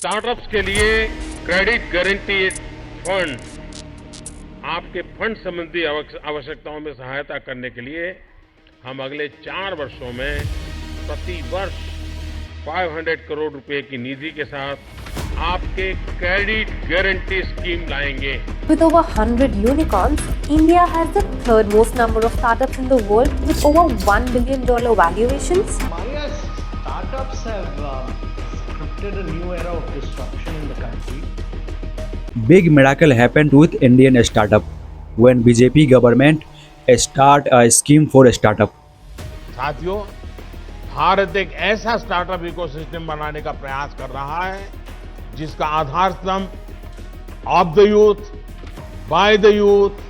Startups के लिए credit guarantee fund आपके फंड संबंधी आवश्यकताओं में सहायता करने के लिए हम अगले 4 वर्षों में प्रति वर्ष 500 करोड़ रुपए की निधि के साथ आपके क्रेडिट गारंटी स्कीम लाएंगे। With over 100 unicorns, India has the third most number of startups in the world with over $1 billion valuations. Maya, startups have scripted a new era of disruption in the country. Big miracle happened with Indian startup when BJP government start a scheme for startup. साथियों, भारत एक ऐसा startup ecosystem बनाने का प्रयास कर रहा है जिसका आधार स्तंभ of the youth, by the youth,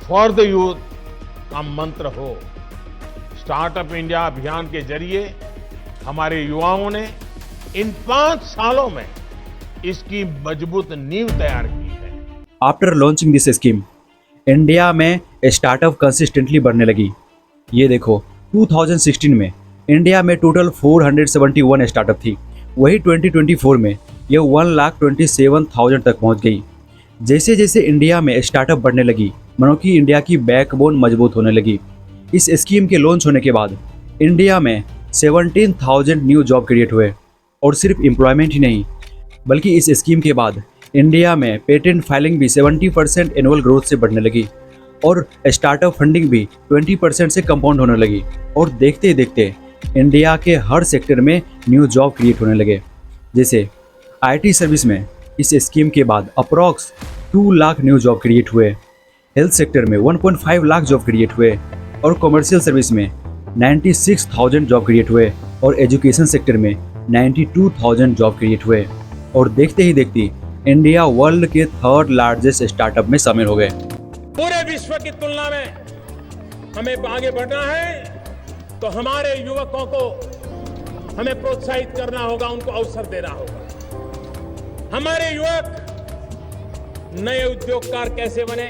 for the youth का मंत्र हो। स्टार्टअप इंडिया अभियान के जरिए हमारे युवाओं ने इन 5 सालों में इसकी मजबूत नींव तैयार की है। After launching this scheme, India में स्टार्टअप कंसिस्टेंटली बढ़ने लगी। ये देखो, 2016 में इंडिया में टोटल 471 स्टार्टअप थी, वही 2024 में यह 1,27,000 तक पहुंच गई। जैसे जैसे इंडिया में स्टार्टअप बढ़ने लगी, मानो कि इंडिया की बैकबोन मजबूत होने लगी। इस स्कीम के लॉन्च होने के बाद इंडिया में 17,000 न्यू जॉब क्रिएट हुए। और सिर्फ एम्प्लॉयमेंट ही नहीं, बल्कि इस स्कीम के बाद इंडिया में पेटेंट फाइलिंग भी 70% एनुअल ग्रोथ से बढ़ने लगी और स्टार्टअप फंडिंग भी 20% से कंपाउंड होने लगी। और देखते ही देखते इंडिया के हर सेक्टर में न्यू जॉब क्रिएट होने लगे। जैसे आईटी सर्विस में इस स्कीम के बाद approx 2 lakh new job create हुए, हेल्थ सेक्टर में 1.5 लाख जॉब क्रिएट हुए और कमर्शियल सर्विस में 96,000 जॉब क्रिएट हुए और एजुकेशन सेक्टर में 92,000 जॉब क्रिएट हुए। और देखते ही देखते इंडिया वर्ल्ड के 3rd लार्जेस्ट स्टार्टअप में शामिल हो गए। पूरे विश्व की तुलना में हमें आगे बढ़ना है तो हमारे युवकों को हमें प्रोत्साहित करना होगा, उनको अवसर देना होगा। हमारे युवक नए उद्योगकार कैसे बने,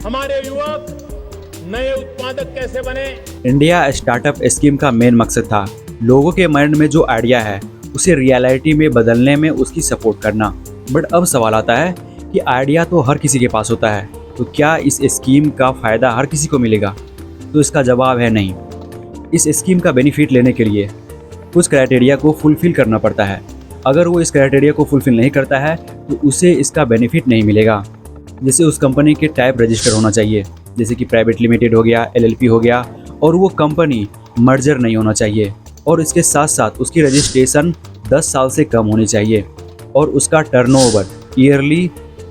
हमारे युवक नए उत्पादक कैसे बने। इंडिया स्टार्टअप स्कीम का मेन मकसद था लोगों के माइंड में जो आइडिया है उसे रियलिटी में बदलने में उसकी सपोर्ट करना। बट अब सवाल आता है कि आइडिया तो हर किसी के पास होता है, तो क्या इस स्कीम का फ़ायदा हर किसी को मिलेगा? तो इसका जवाब है नहीं। इस स्कीम का बेनिफिट लेने के लिए कुछ क्राइटेरिया को फुलफ़िल करना पड़ता है। अगर वो इस क्राइटेरिया को फुलफ़िल नहीं करता है तो उसे इसका बेनिफिट नहीं मिलेगा। जैसे उस कंपनी के टाइप रजिस्टर होना चाहिए, जैसे कि प्राइवेट लिमिटेड हो गया, LLP हो गया, और वो कंपनी मर्जर नहीं होना चाहिए। और इसके साथ साथ उसकी रजिस्ट्रेशन 10 साल से कम होनी चाहिए और उसका टर्नओवर ईयरली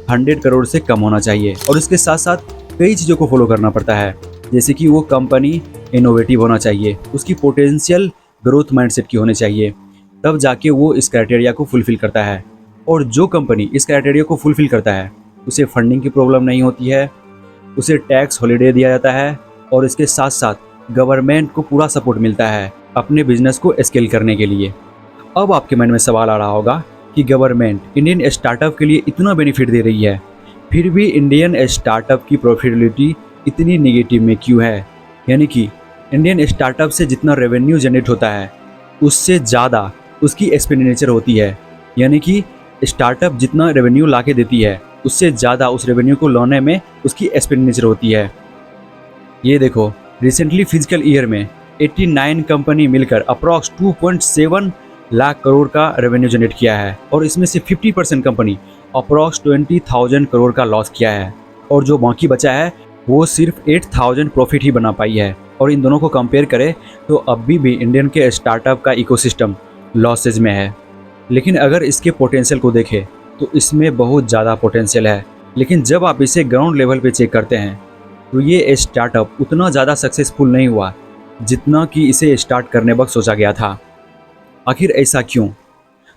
100 करोड़ से कम होना चाहिए। और इसके साथ साथ कई चीज़ों को फॉलो करना पड़ता है, जैसे कि वो कंपनी इनोवेटिव होना चाहिए, उसकी पोटेंशियल ग्रोथ माइंडसेट की होनी चाहिए, तब जाके वो इस क्राइटेरिया को फुलफ़िल करता है। और जो कंपनी इस क्राइटेरिया को फुलफ़िल करता है उसे फंडिंग की प्रॉब्लम नहीं होती है, उसे टैक्स हॉलिडे दिया जाता है और इसके साथ साथ गवर्नमेंट को पूरा सपोर्ट मिलता है अपने बिजनेस को स्केल करने के लिए। अब आपके मन में सवाल आ रहा होगा कि गवर्नमेंट इंडियन स्टार्टअप के लिए इतना बेनिफिट दे रही है, फिर भी इंडियन स्टार्टअप की प्रॉफिटेबिलिटी इतनी नेगेटिव में क्यों है? यानी कि इंडियन स्टार्टअप से जितना रेवेन्यू जनरेट होता है उससे ज़्यादा उसकी एक्सपेंडिचर होती है। यानी कि स्टार्टअप जितना रेवेन्यू ला के देती है उससे ज़्यादा उस रेवेन्यू को लाने में उसकी एक्सपेंडिचर होती है। ये देखो, रिसेंटली फिजिकल ईयर में 89 कंपनी मिलकर अप्रॉक्स 2.7 लाख करोड़ का रेवेन्यू जनरेट किया है और इसमें से 50% कंपनी अप्रॉक्स 20,000 करोड़ का लॉस किया है और जो बाकी बचा है वो सिर्फ 8,000 प्रॉफिट ही बना पाई है। और इन दोनों को कंपेयर करें तो अभी भी इंडियन के स्टार्टअप का इकोसिस्टम लॉसेज में है। लेकिन अगर इसके पोटेंशियल को देखें तो इसमें बहुत ज़्यादा पोटेंशियल है। लेकिन जब आप इसे ग्राउंड लेवल पे चेक करते हैं तो ये स्टार्टअप उतना ज़्यादा सक्सेसफुल नहीं हुआ जितना कि इसे स्टार्ट करने वक्त सोचा गया था। आखिर ऐसा क्यों?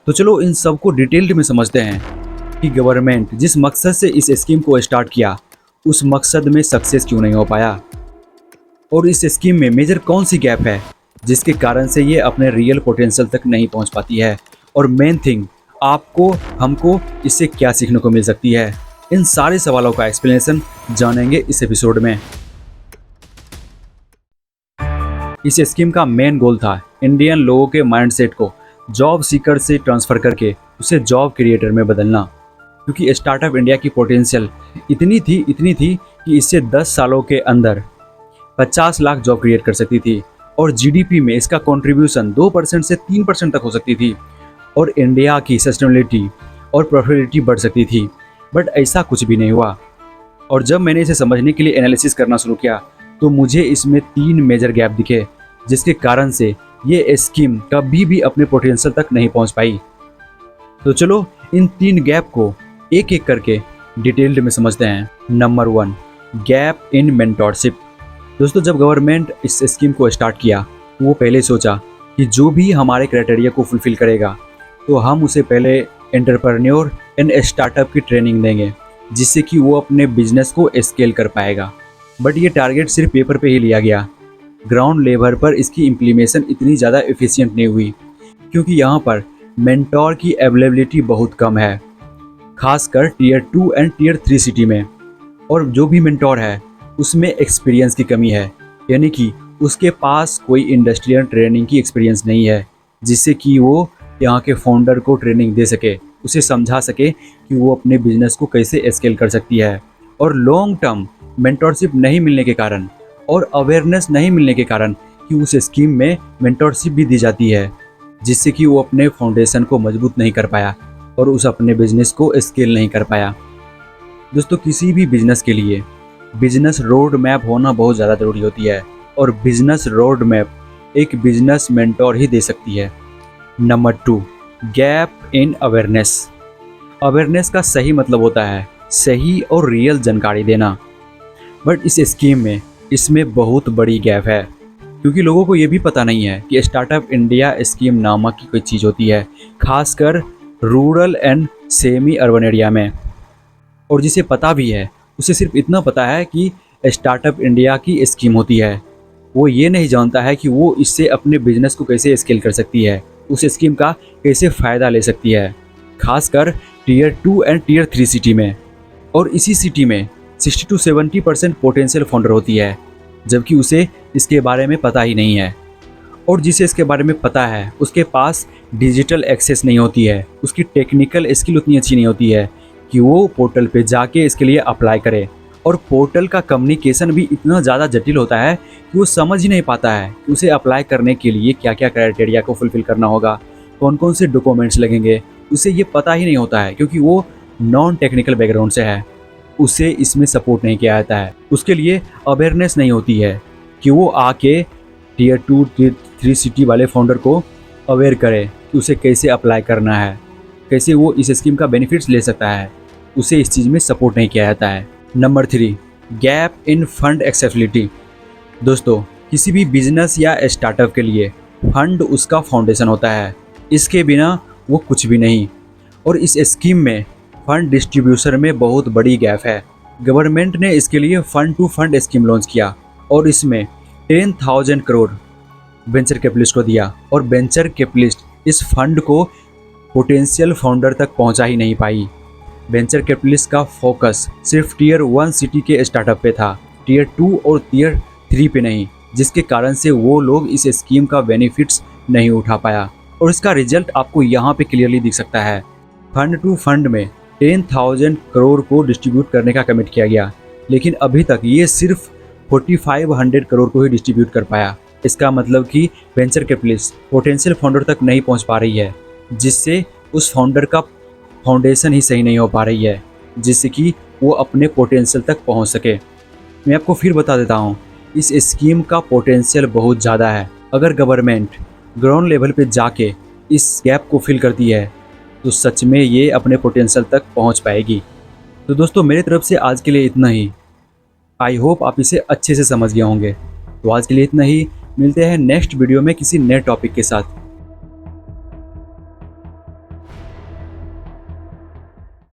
तो चलो इन सब को डिटेल्ड में समझते हैं कि गवर्नमेंट जिस मकसद से इस स्कीम को स्टार्ट किया उस मकसद में सक्सेस क्यों नहीं हो पाया और इस स्कीम में मेजर कौन सी गैप है जिसके कारण से ये अपने रियल पोटेंशियल तक नहीं पहुंच पाती है। और मेन थिंग, आपको हमको इससे क्या सीखने को मिल सकती है। इन सारे सवालों का एक्सप्लेनेशन जानेंगे इस एपिसोड में। इस स्कीम का मेन गोल था इंडियन लोगों के माइंडसेट को जॉब सीकर से ट्रांसफ़र करके उसे जॉब क्रिएटर में बदलना, क्योंकि स्टार्टअप इंडिया की पोटेंशियल इतनी थी कि इससे 10 सालों के अंदर 50 लाख जॉब क्रिएट कर सकती थी और जीडीपी में इसका कंट्रीब्यूशन 2% से 3% तक हो सकती थी और इंडिया की सस्टेनेबिलिटी और प्रॉफिटेबिलिटी बढ़ सकती थी। बट ऐसा कुछ भी नहीं हुआ। और जब मैंने इसे समझने के लिए एनालिसिस करना शुरू किया तो मुझे इसमें 3 मेजर गैप दिखे, जिसके कारण से ये स्कीम कभी भी अपने पोटेंशियल तक नहीं पहुंच पाई। तो चलो इन 3 गैप को एक एक करके डिटेल्ड में समझते हैं। Number 1, gap in mentorship. दोस्तों, जब गवर्नमेंट इस स्कीम को स्टार्ट किया तो वो पहले सोचा कि जो भी हमारे क्राइटेरिया को फुलफिल करेगा तो हम उसे पहले एंटरप्रेन्योर एंड स्टार्टअप की ट्रेनिंग देंगे, जिससे कि वो अपने बिजनेस को स्केल कर पाएगा। बट ये टारगेट सिर्फ पेपर पे ही लिया गया। ग्राउंड लेवल पर इसकी इम्प्लीमेशन इतनी ज़्यादा एफिशिएंट नहीं हुई, क्योंकि यहाँ पर मेंटोर की अवेलेबिलिटी बहुत कम है, खासकर टीयर 2 एंड टीयर 3 सिटी में। और जो भी मेंटोर है उसमें एक्सपीरियंस की कमी है, यानी कि उसके पास कोई इंडस्ट्रियल ट्रेनिंग की एक्सपीरियंस नहीं है, जिससे कि वो यहाँ के फाउंडर को ट्रेनिंग दे सके, उसे समझा सके कि वो अपने बिजनेस को कैसे स्केल कर सकती है। और लॉन्ग टर्म मेंटोरशिप नहीं मिलने के कारण और अवेयरनेस नहीं मिलने के कारण कि उस स्कीम में मेंटोरशिप भी दी जाती है, जिससे कि वो अपने फाउंडेशन को मजबूत नहीं कर पाया और उस अपने बिजनेस को स्केल नहीं कर पाया। दोस्तों, किसी भी बिजनेस के लिए बिजनेस रोड मैप होना बहुत ज़्यादा ज़रूरी होती है और बिजनेस रोड मैप एक बिजनेस मेंटोर ही दे सकती है। Number 2, gap in awareness. Awareness का सही मतलब होता है सही और रियल जानकारी देना, बट इस स्कीम में इसमें बहुत बड़ी गैप है, क्योंकि लोगों को ये भी पता नहीं है कि स्टार्टअप इंडिया स्कीम नामक की कोई चीज़ होती है, खासकर rural and semi urban area में। और जिसे पता भी है उसे सिर्फ इतना पता है कि स्टार्टअप इंडिया की स्कीम होती है, वो ये नहीं जानता है कि वो इससे अपने बिजनेस को कैसे स्केल कर सकती है, उस स्कीम का कैसे फ़ायदा ले सकती है, खासकर टीयर 2 एंड टीयर 3 सिटी में। और इसी सिटी में 60 to 70% पोटेंशियल फाउंडर होती है, जबकि उसे इसके बारे में पता ही नहीं है। और जिसे इसके बारे में पता है उसके पास डिजिटल एक्सेस नहीं होती है, उसकी टेक्निकल स्किल उतनी अच्छी नहीं होती है कि वो पोर्टल पे जाके इसके लिए अप्लाई करे। और पोर्टल का कम्युनिकेशन भी इतना ज़्यादा जटिल होता है कि वो समझ ही नहीं पाता है कि उसे अप्लाई करने के लिए क्या क्या क्राइटेरिया को फुलफिल करना होगा, कौन कौन से डॉक्यूमेंट्स लगेंगे, उसे ये पता ही नहीं होता है, क्योंकि वो नॉन टेक्निकल बैकग्राउंड से है, उसे इसमें सपोर्ट नहीं किया जाता है, उसके लिए अवेयरनेस नहीं होती है कि वो आके टीयर 2 टीयर 3 सिटी वाले फाउंडर को अवेयर करे कि उसे कैसे अप्लाई करना है, कैसे वो इस स्कीम का बेनिफिट्स ले सकता है, उसे इस चीज़ में सपोर्ट नहीं किया जाता है। Number 3, gap in fund accessibility. दोस्तों, किसी भी बिजनेस या स्टार्टअप के लिए फंड उसका फाउंडेशन होता है, इसके बिना वो कुछ भी नहीं। और इस स्कीम में फंड डिस्ट्रीब्यूशन में बहुत बड़ी गैप है। गवर्नमेंट ने इसके लिए fund to fund scheme launch किया और इसमें 10,000 करोड़ वेंचर कैपिटलिस्ट को दिया, और वेंचर कैपिटलिस्ट इस फंड को पोटेंशियल फाउंडर तक पहुंचा ही नहीं पाई। वेंचर कैपिटलिस्ट का फोकस सिर्फ टीयर 1 सिटी के स्टार्टअप पे था, टीयर 2 और टीयर 3 पे नहीं, जिसके कारण से वो लोग इस स्कीम का बेनिफिट्स नहीं उठा पाया। और इसका रिजल्ट आपको यहाँ पे क्लियरली दिख सकता है। फंड टू फंड में 10,000 करोड़ को डिस्ट्रीब्यूट करने का कमिट किया गया, लेकिन अभी तक ये सिर्फ 4,500 करोड़ को ही डिस्ट्रीब्यूट कर पाया। इसका मतलब कि वेंचर कैपिटलिस्ट पोटेंशियल फाउंडर तक नहीं पहुँच पा रही है, जिससे उस फाउंडर का फाउंडेशन ही सही नहीं हो पा रही है, जिससे कि वो अपने पोटेंशियल तक पहुंच सके। मैं आपको फिर बता देता हूं, इस स्कीम का पोटेंशियल बहुत ज़्यादा है। अगर गवर्नमेंट ग्राउंड लेवल पे जाके इस गैप को फिल करती है तो सच में ये अपने पोटेंशियल तक पहुंच पाएगी। तो दोस्तों, मेरी तरफ से आज के लिए इतना ही। आई होप आप इसे अच्छे से समझ गए होंगे। तो आज के लिए इतना ही, मिलते हैं नेक्स्ट वीडियो में किसी नए टॉपिक के साथ।